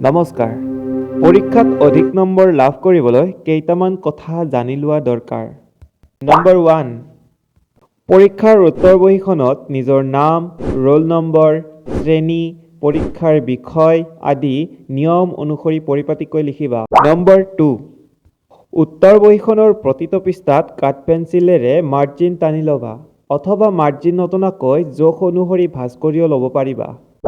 নমস্কাৰ। পৰীক্ষাত অধিক নম্বৰ লাভ কৰিবলৈ কেইটামান কথা জানি লোৱা দৰকাৰ। নম্বৰ 1, পৰীক্ষাৰ উত্তৰ বহীখনত নিজৰ নাম, ৰোল নম্বৰ, শ্ৰেণী, পৰীক্ষাৰ বিষয় আদি নিয়ম অনুসৰি পৰিপাটিকৈ লিখিবা। নম্বৰ 2, উত্তৰ বহীখনৰ প্ৰতিটো পৃষ্ঠাত কাঠ পেঞ্চিলেৰে মাৰ্জিন টানি ল'বা অথবা মাৰ্জিন নটনাকৈ জোখ অনুসৰি ভাঁজ কৰিও ল'ব পাৰিবা।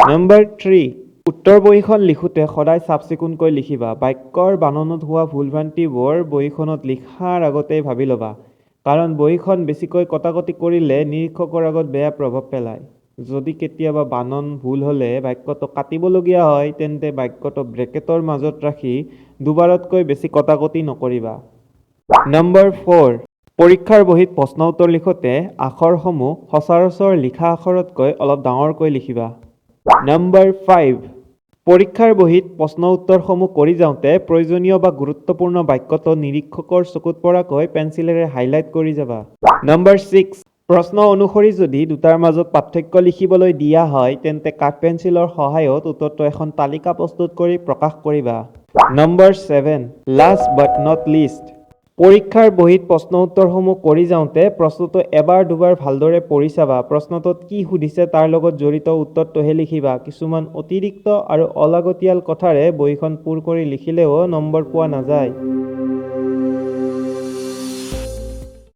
নম্বৰ 3, উত্তৰ বহীখন লিখোঁতে সদায় চাফ-চিকুণকৈ লিখিবা। বাক্যৰ বানানত হোৱা ভুল-ভ্ৰান্তিবোৰ বহীখনত লিখাৰ আগতেই ভাবি ল'বা। কাৰণ বহীখন বেছিকৈ কটাকটি কৰিলে নিৰীক্ষকৰ আগত বেয়া প্ৰভাৱ পেলায়। যদি কেতিয়াবা বানান ভুল হ'লে বাক্যটো কাটিবলগীয়া হয়, তেন্তে বাক্যটো ব্ৰেকেটৰ মাজত ৰাখি দুবাৰতকৈ বেছি কটাকটি নকৰিবা। নম্বৰ 4, পৰীক্ষাৰ বহীত প্ৰশ্ন উত্তৰ লিখোঁতে আখৰসমূহ সচৰাচৰ লিখা আখৰতকৈ অলপ ডাঙৰকৈ লিখিবা। নম্বৰ 5, পৰীক্ষাৰ বহীত প্ৰশ্ন উত্তৰসমূহ কৰি যাওঁতে প্ৰয়োজনীয় বা গুৰুত্বপূৰ্ণ বাক্যটো নিৰীক্ষকৰ চকুত পৰাকৈ পেঞ্চিলেৰে হাইলাইট কৰি যাবা। নম্বৰ 6, প্ৰশ্ন অনুসৰি যদি দুটাৰ মাজত পাৰ্থক্য লিখিবলৈ দিয়া হয়, তেন্তে কাঠ পেঞ্চিলৰ সহায়ত উত্তৰটো এখন তালিকা প্ৰস্তুত কৰি প্ৰকাশ কৰিবা। Number 7, last but not list, পৰীক্ষাৰ বহীত প্ৰশ্ন উত্তৰসমূহ কৰি যাওঁতে প্ৰশ্নটো এবাৰ দুবাৰ ভালদৰে পঢ়ি চাবা। প্ৰশ্নটোত কি সুধিছে তাৰ লগত জড়িত উত্তৰটোহে লিখিবা। কিছুমান অতিৰিক্ত আৰু অলাগতিয়াল কথাৰে বহীখন পূৰ কৰি লিখিলেও নম্বৰ পোৱা নাযায়।